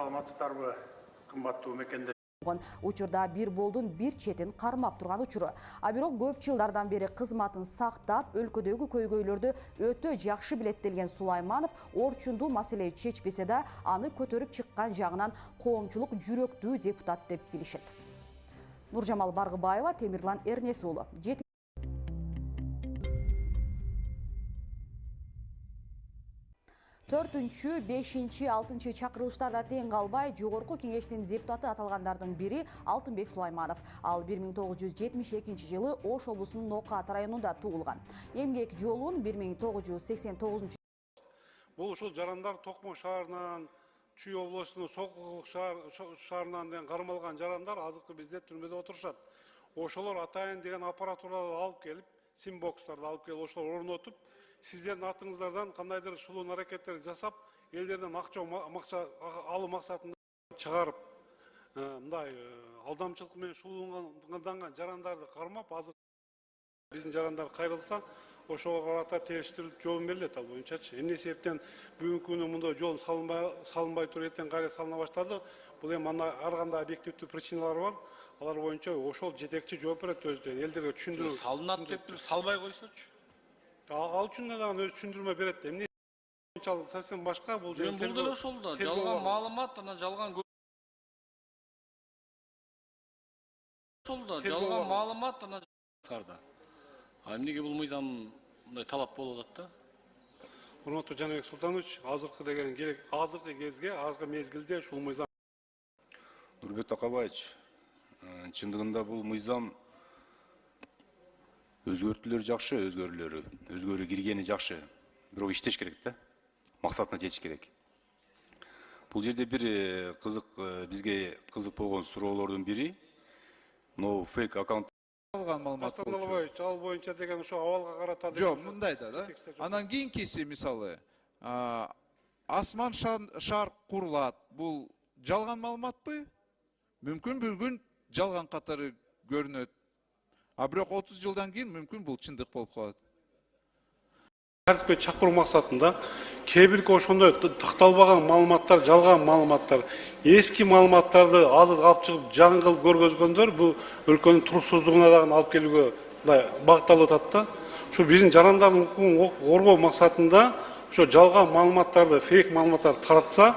Саламатсыздарбы, кымбаттуу мекендеш. Учурда бир болдун бир четин кармап турган учуру. А бирок көп жылдардан бери кызматын сактап, өлкөдөгү көйгөйлөрдү өтө жакшы билет делген Сулайманов орчундуу маселени чечпесе да, аны көтөрүп чыккан жагынан коомчулук жүрөктүү депутат деп билишет. Нуржамал Баргыбаева, Темирлан Эрнес уулу. 4-чү, 5-чи, 6-чы чакырылыштарда тең калбай, жогорку кеңештин депутаты аталгандардын бири Алтынбек Сулайманов. Ал 1972 жылы Ош облусунун Нокат районунда туулган. Эмгек жолун 1989. Бул ушул жарандар Токмок шаарынан, Чүй облусунун Сокулук шаарынан кармалган жарандар азыркы бизде түрмөдө отурушат. Ошолор атайын деген аппаратураларды алып келип, симбокстарды алып келип, ошолор орнотуп, сиздердин атыңыздардан кандайдыр шулуун аракеттер жасап, элдерден акча алуу максатында чыгарып, мындай алдамчылык менен шулуунган жарандарды кармап, азыр биздин жарандар кайрылса, ошого карата териштирилип жообун берилет ал боюнчачы. Эмне себептен бүгүнкү күнү мындай жол салынбай туруп эртең кайра салына баштады? Бул эми ар кандай объективдүү причиналар бар. Алар боюнча ошол жетекчи жооп берет өздөрү. Элдерге түшүндүрүү. Салынат деп салбай койсочу. Ал үчүн дагы өзү түшүндүрмө берет. Эмне боюнча совсем башка бул жерде. Бул деле ошол да. Жалган маалымат, анан жалган ошол да. Жалган маалымат, анан сарда. А эмнеге бул мыйзам мындай талап болуп атат да? Урматтуу Жаныбек Султанович, азыркы деген керек, азыркы кезге, азыркы мезгилде ушул мыйзам. Нурбек Такабаевич, чындыгында бул мыйзам өзгөртүүлөр жакшы, өзгөрүү киргени жакшы. Бирок иштеш керек да. Максатына жетиш керек. Бул жерде бир бизге кызык болгон суроолордун бири, no fake аккаунт алган маалымат болчу. Ал боюнча деген ошо абалга карата. Жок, мындай да. Анан кийинкиси мисалы, асман шар курулат. Бул жалган маалыматпы? Мүмкүн бүгүн жалган катары көрүнөт. А бирок 30 жылдан кийин мүмкүн бул чындык болуп калат. Тартипке чакыруу максатында кээ бирки ошондой такталбаган маалыматтар, жалган маалыматтар, эски маалыматтарды азыр алып чыгып жаңы кылып көргөзгөндөр бул өлкөнүн туруксуздугуна дагы алып келүүгө багытталып атат да. Ушу биздин жарандардын укугун коргоо максатында ошо жалган маалыматтарды, фейк маалыматтарды таратса,